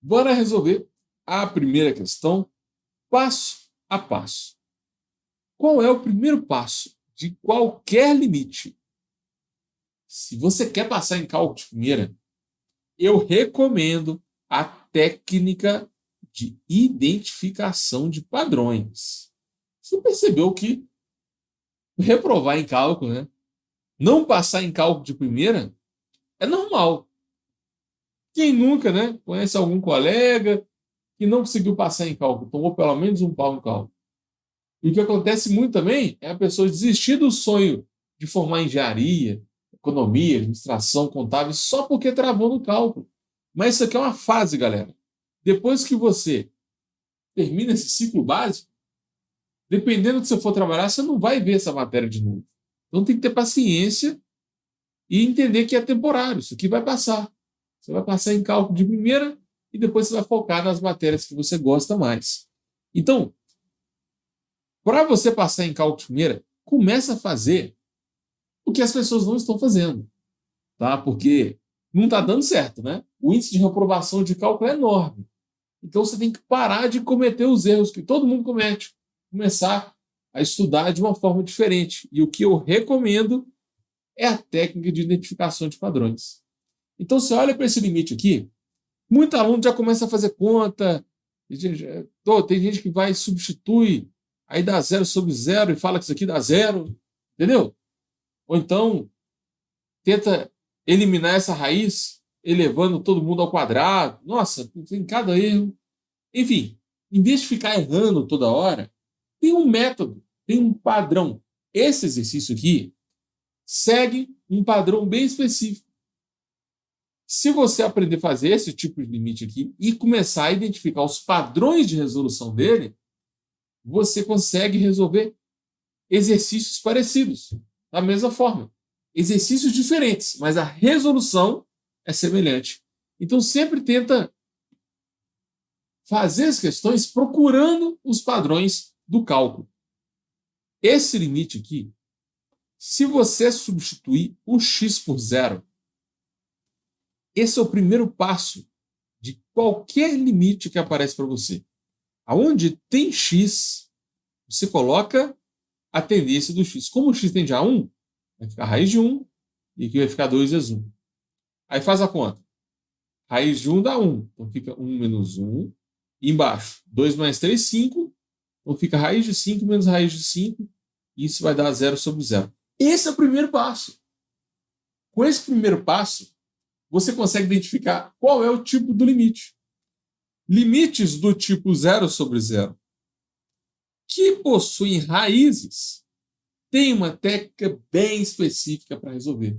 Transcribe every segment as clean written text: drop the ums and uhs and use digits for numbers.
Bora resolver a primeira questão passo a passo. Qual é o primeiro passo de qualquer limite? Se você quer passar em cálculo de primeira, eu recomendo a técnica de identificação de padrões. Você percebeu que reprovar em cálculo, né? Não passar em cálculo de primeira é normal. Quem nunca, né? Conhece algum colega que não conseguiu passar em cálculo, tomou pelo menos um pau no cálculo. E o que acontece muito também é a pessoa desistir do sonho de formar engenharia, economia, administração, contábil, só porque travou no cálculo. Mas isso aqui é uma fase, galera. Depois que você termina esse ciclo básico, dependendo do que você for trabalhar, você não vai ver essa matéria de novo. Então tem que ter paciência e entender que é temporário. Isso aqui vai passar. Você vai passar em cálculo de primeira e depois você vai focar nas matérias que você gosta mais. Então, para você passar em cálculo de primeira, começa a fazer o que as pessoas não estão fazendo, tá? Porque não está dando certo, né? O índice de reprovação de cálculo é enorme. Então você tem que parar de cometer os erros que todo mundo comete, começar a estudar de uma forma diferente. E o que eu recomendo é a técnica de identificação de padrões. Então você olha para esse limite aqui, muito aluno já começa a fazer conta, tem gente que vai substitui, aí dá zero sobre zero e fala que isso aqui dá zero, entendeu? Ou então tenta eliminar essa raiz, elevando todo mundo ao quadrado. Nossa, tem cada erro. Enfim, em vez de ficar errando toda hora, tem um método, tem um padrão. Esse exercício aqui segue um padrão bem específico. Se você aprender a fazer esse tipo de limite aqui e começar a identificar os padrões de resolução dele, você consegue resolver exercícios parecidos, da mesma forma. Exercícios diferentes, mas a resolução é semelhante. Então sempre tenta fazer as questões procurando os padrões do cálculo. Esse limite aqui, se você substituir o x por zero, esse é o primeiro passo de qualquer limite que aparece para você. Aonde tem x, você coloca a tendência do x. Como o x tende a 1, vai ficar raiz de 1 e aqui vai ficar 2 vezes 1. Aí faz a conta. Raiz de 1 dá 1, então fica 1 menos 1. E embaixo, 2 mais 3, 5. Então fica raiz de 5 menos raiz de 5. E isso vai dar 0 sobre 0. Esse é o primeiro passo. Com esse primeiro passo, você consegue identificar qual é o tipo do limite. Limites do tipo 0 sobre 0, que possuem raízes, tem uma técnica bem específica para resolver.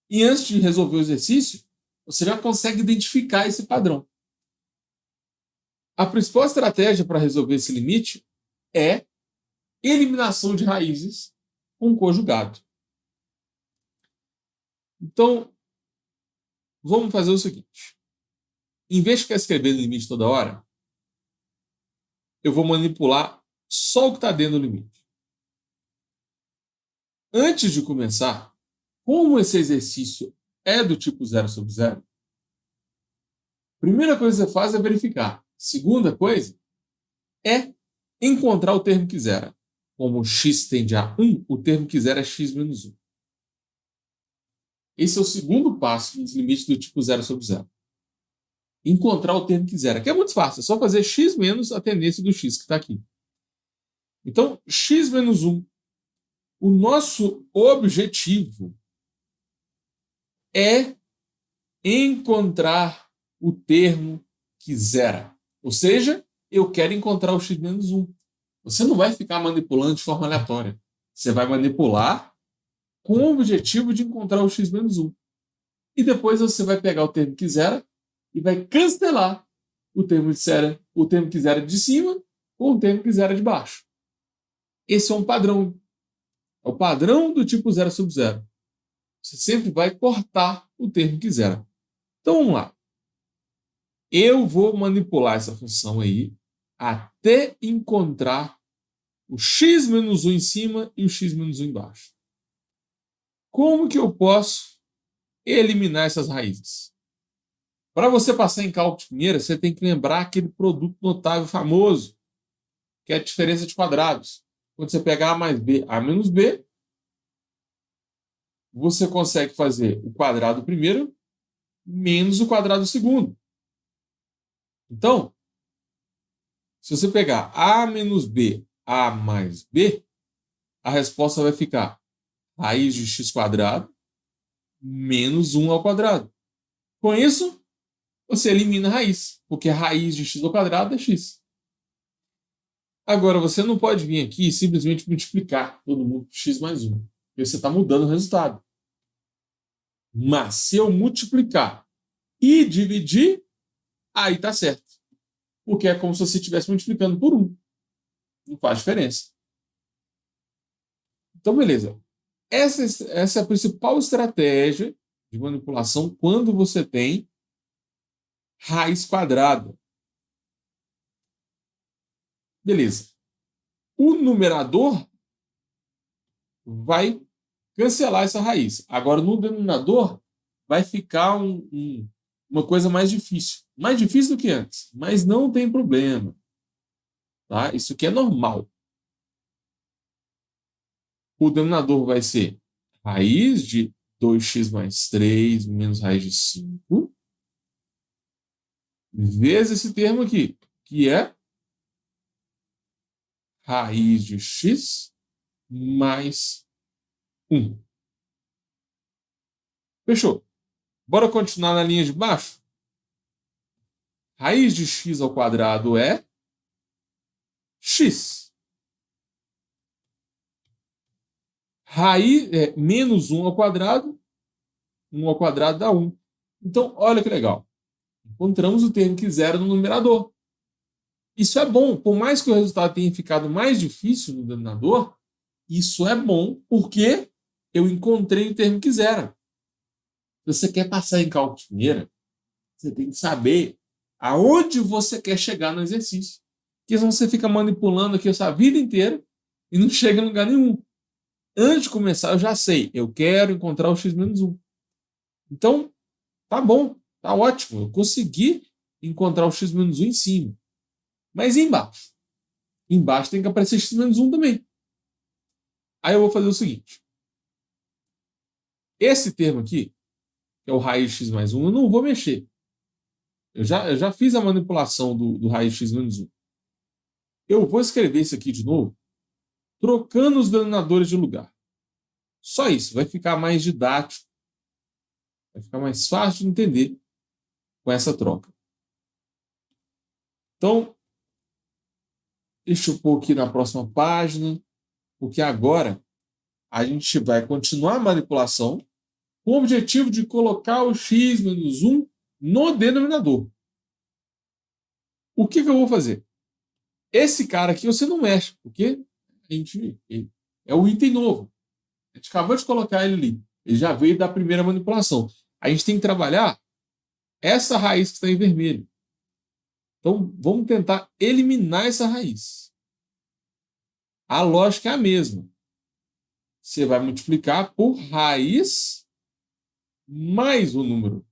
E antes de resolver o exercício, você já consegue identificar esse padrão. A principal estratégia para resolver esse limite é eliminação de raízes com conjugado. Então, vamos fazer o seguinte. Em vez de ficar escrevendo o limite toda hora, eu vou manipular só o que está dentro do limite. Antes de começar, como esse exercício é do tipo 0 sobre 0, primeira coisa que você faz é verificar. Segunda coisa é encontrar o termo que zera. Como x tende a 1, o termo que zera é x menos 1. Esse é o segundo passo nos limites do tipo 0 sobre 0. Encontrar o termo que zera, que é muito fácil, é só fazer x menos a tendência do x que está aqui. Então, x menos 1. O nosso objetivo é encontrar o termo que zera. Ou seja, eu quero encontrar o x menos 1. Você não vai ficar manipulando de forma aleatória. Você vai manipular com o objetivo de encontrar o x menos 1. E depois você vai pegar o termo que zera e vai cancelar o termo que zera de cima com o termo que zera de baixo. Esse é um padrão. É o padrão do tipo 0 sobre 0. Você sempre vai cortar o termo que zera. Então vamos lá. Eu vou manipular essa função aí até encontrar o x menos 1 em cima e o x menos 1 embaixo. Como que eu posso eliminar essas raízes? Para você passar em cálculo de primeira, você tem que lembrar aquele produto notável famoso, que é a diferença de quadrados. Quando você pegar A mais B, A menos B, você consegue fazer o quadrado primeiro menos o quadrado segundo. Então, se você pegar A menos B, A mais B, a resposta vai ficar raiz de x quadrado menos 1 ao quadrado. Com isso, você elimina a raiz, porque a raiz de x ao quadrado é x. Agora, você não pode vir aqui e simplesmente multiplicar todo mundo por x mais 1, porque você está mudando o resultado. Mas se eu multiplicar e dividir, aí está certo. Porque é como se você estivesse multiplicando por 1. Não faz diferença. Então, beleza. Essa é a principal estratégia de manipulação quando você tem raiz quadrada. Beleza. O numerador vai cancelar essa raiz. Agora, no denominador, vai ficar uma coisa mais difícil. Mais difícil do que antes, mas não tem problema. Tá? Isso aqui é normal. O denominador vai ser raiz de 2x mais 3 menos raiz de 5 vezes esse termo aqui, que é raiz de x mais 1. Fechou? Bora continuar na linha de baixo? Raiz de x ao quadrado é x. Raiz é menos 1 ao quadrado. 1 ao quadrado dá 1. Então, olha que legal. Encontramos o termo que zero no numerador. Isso é bom. Por mais que o resultado tenha ficado mais difícil no denominador, isso é bom porque eu encontrei o termo que zera. Se você quer passar em cálculo de primeira, você tem que saber aonde você quer chegar no exercício. Porque senão você fica manipulando aqui a sua vida inteira e não chega em lugar nenhum. Antes de começar, eu já sei. Eu quero encontrar o x menos 1. Então, tá bom. Tá ótimo. Eu consegui encontrar o x menos 1 em cima. Mas e embaixo? Embaixo tem que aparecer x menos 1 também. Aí eu vou fazer o seguinte. Esse termo aqui, que é o raiz de x mais 1, eu não vou mexer. Eu já fiz a manipulação do raiz de x menos 1. Eu vou escrever isso aqui de novo, trocando os denominadores de lugar. Só isso. Vai ficar mais didático. Vai ficar mais fácil de entender com essa troca. Então, deixa eu pôr aqui na próxima página, porque agora a gente vai continuar a manipulação com o objetivo de colocar o x menos 1 no denominador. O que eu vou fazer? Esse cara aqui você não mexe, porque é o item novo. A gente acabou de colocar ele ali. Ele já veio da primeira manipulação. A gente tem que trabalhar essa raiz que está em vermelho. Então, vamos tentar eliminar essa raiz. A lógica é a mesma. Você vai multiplicar por raiz mais o número.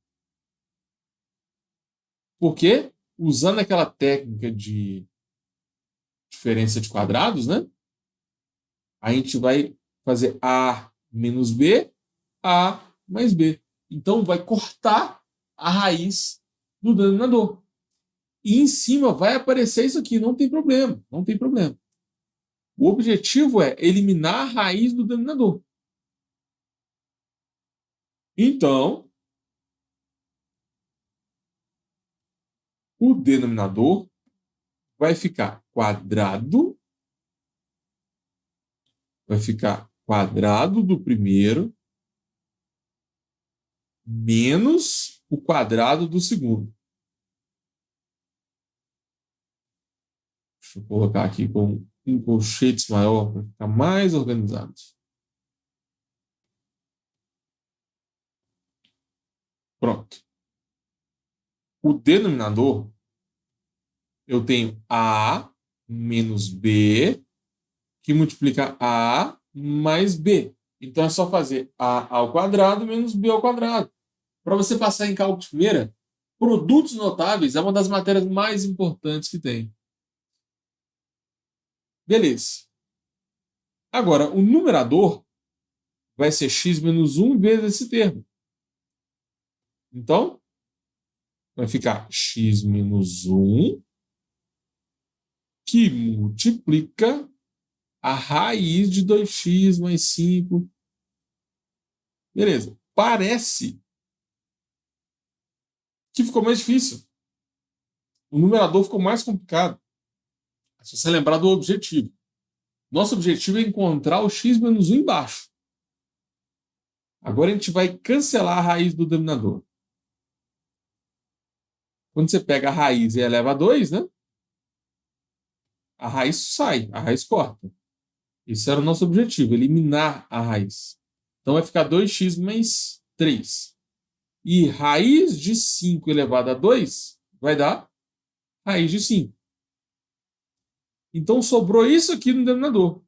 Porque, usando aquela técnica de diferença de quadrados, né? A gente vai fazer A menos B, A mais B. Então, vai cortar a raiz do denominador. E em cima vai aparecer isso aqui, não tem problema, não tem problema. O objetivo é eliminar a raiz do denominador. Então, o denominador vai ficar quadrado do primeiro menos o quadrado do segundo. Deixa eu colocar aqui com um colchetes maior para ficar mais organizado. Pronto. O denominador, eu tenho A menos B, que multiplica A mais B. Então é só fazer A ao quadrado menos B ao quadrado. Para você passar em cálculo de primeira, Produtos notáveis é uma das matérias mais importantes que tem. Beleza. Agora, o numerador vai ser x menos 1 vezes esse termo. Então, vai ficar x menos 1 que multiplica a raiz de 2x mais 5. Beleza. Parece que ficou mais difícil. O numerador ficou mais complicado. Se você lembrar do objetivo. Nosso objetivo é encontrar o x menos 1 embaixo. Agora a gente vai cancelar a raiz do denominador. Quando você pega a raiz e eleva a 2, né? A raiz sai, a raiz corta. Esse era o nosso objetivo, eliminar a raiz. Então vai ficar 2x mais 3. E raiz de 5 elevado a 2 vai dar raiz de 5. Então sobrou isso aqui no denominador.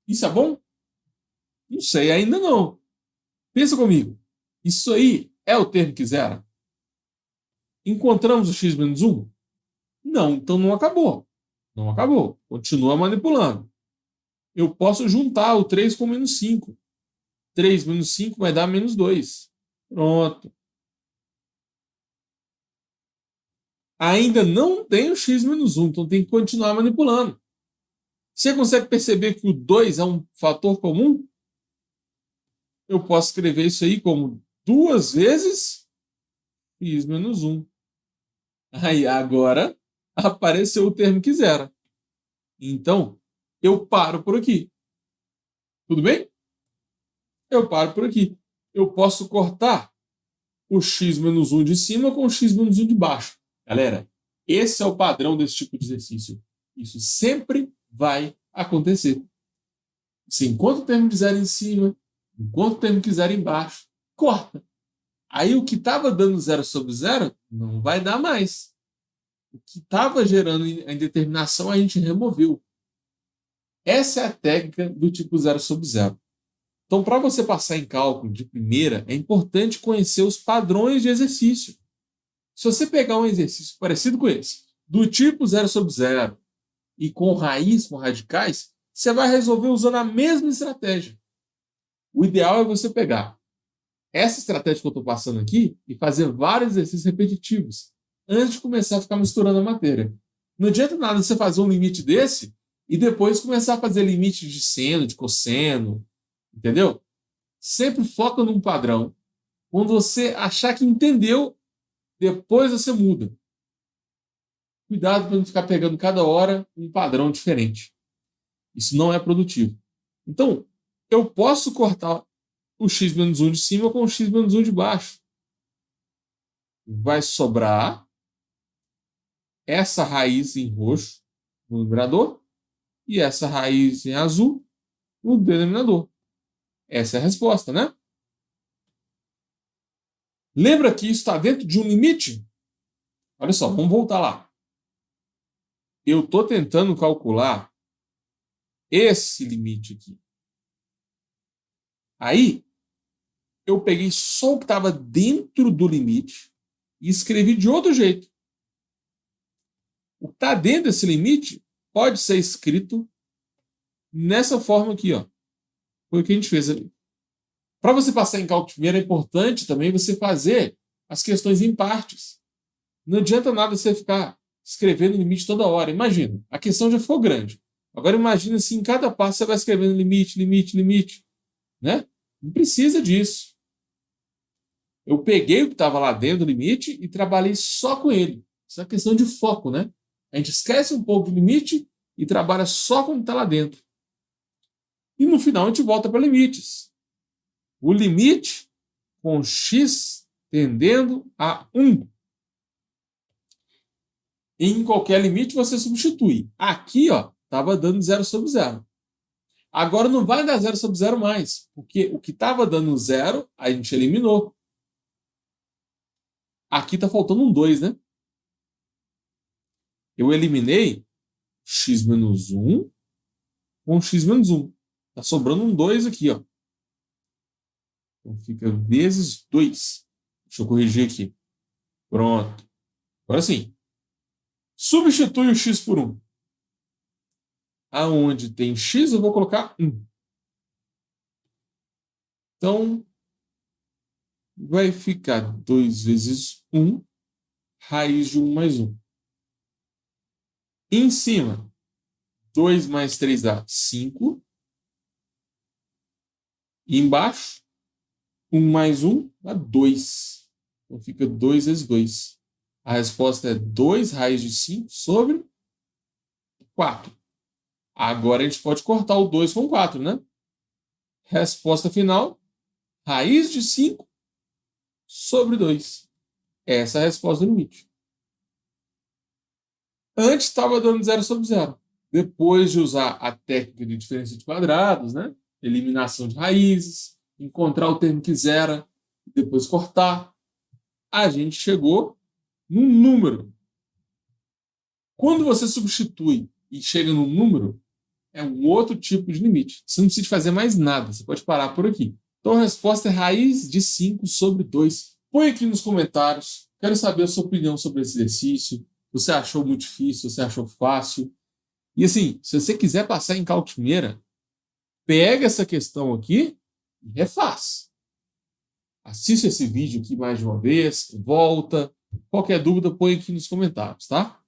Isso é bom? Não sei ainda não. Pensa comigo. Isso aí é o termo que zera? Encontramos o x menos 1? Não, então não acabou. Não acabou. Continua manipulando. Eu posso juntar o 3 com o menos 5. 3 menos 5 vai dar menos 2. Pronto. Ainda não tem o x menos 1, então tem que continuar manipulando. Você consegue perceber que o 2 é um fator comum? Eu posso escrever isso aí como 2 vezes x menos 1. Aí agora apareceu o termo que zera. Então, eu paro por aqui. Tudo bem? Eu paro por aqui. Eu posso cortar o x menos 1 de cima com o x menos 1 de baixo. Galera, esse é o padrão desse tipo de exercício. Isso sempre vai acontecer. Se enquanto o termo de zero em cima, enquanto o termo que zero embaixo, corta. Aí o que estava dando 0 sobre 0 não vai dar mais. O que estava gerando a indeterminação a gente removeu. Essa é a técnica do tipo 0 sobre 0. Então, para você passar em cálculo de primeira, é importante conhecer os padrões de exercício. Se você pegar um exercício parecido com esse, do tipo 0 sobre 0, e com raiz, com radicais, você vai resolver usando a mesma estratégia. O ideal é você pegar essa estratégia que eu estou passando aqui e fazer vários exercícios repetitivos antes de começar a ficar misturando a matéria. Não adianta nada você fazer um limite desse e depois começar a fazer limite de seno, de cosseno, entendeu? Sempre foca num padrão. Quando você achar que entendeu, depois você muda. Cuidado para não ficar pegando cada hora um padrão diferente. Isso não é produtivo. Então, eu posso cortar o x menos 1 de cima com o x menos 1 de baixo. Vai sobrar essa raiz em roxo no numerador e essa raiz em azul no denominador. Essa é a resposta, né? Lembra que isso está dentro de um limite? Olha só, vamos voltar lá. Eu estou tentando calcular esse limite aqui. Aí, eu peguei só o que estava dentro do limite e escrevi de outro jeito. O que está dentro desse limite pode ser escrito nessa forma aqui, ó. Foi o que a gente fez ali. Para você passar em cálculo de primeira, é importante também você fazer as questões em partes. Não adianta nada você ficar escrevendo limite toda hora. Imagina, a questão já ficou grande. Agora imagina se em cada passo você vai escrevendo limite, limite, limite. Né? Não precisa disso. Eu peguei o que estava lá dentro do limite e trabalhei só com ele. Isso é uma questão de foco, né? A gente esquece um pouco do limite e trabalha só com o que está lá dentro. E no final a gente volta para limites. O limite com x tendendo a 1. Em qualquer limite você substitui. Aqui, ó, estava dando 0 sobre 0. Agora não vai dar 0 sobre 0 mais, porque o que estava dando 0, a gente eliminou. Aqui está faltando um 2, né? Eu eliminei x menos 1 com x menos 1. Está sobrando um 2 aqui, ó. Então fica vezes 2. Deixa eu corrigir aqui. Pronto. Agora sim. Substitui o x por 1. Aonde tem x, eu vou colocar 1. Então, vai ficar 2 vezes 1, raiz de 1 mais 1. Em cima, 2 mais 3 dá 5. E embaixo, 1 mais 1 dá 2. Então fica 2 vezes 2. A resposta é 2 raiz de 5 sobre 4. Agora a gente pode cortar o 2 com 4, né? Resposta final, raiz de 5 sobre 2. Essa é a resposta do limite. Antes estava dando 0 sobre 0. Depois de usar a técnica de diferença de quadrados, né? Eliminação de raízes, encontrar o termo que zera, depois cortar, a gente chegou num número. Quando você substitui e chega num número, é um outro tipo de limite. Você não precisa fazer mais nada, você pode parar por aqui. Então a resposta é raiz de 5 sobre 2. Põe aqui nos comentários, quero saber a sua opinião sobre esse exercício. Você achou muito difícil, você achou fácil? E assim, se você quiser passar em cálculo de primeira, pega essa questão aqui e refaz. Assista esse vídeo aqui mais de uma vez, volta. Qualquer dúvida, põe aqui nos comentários, tá?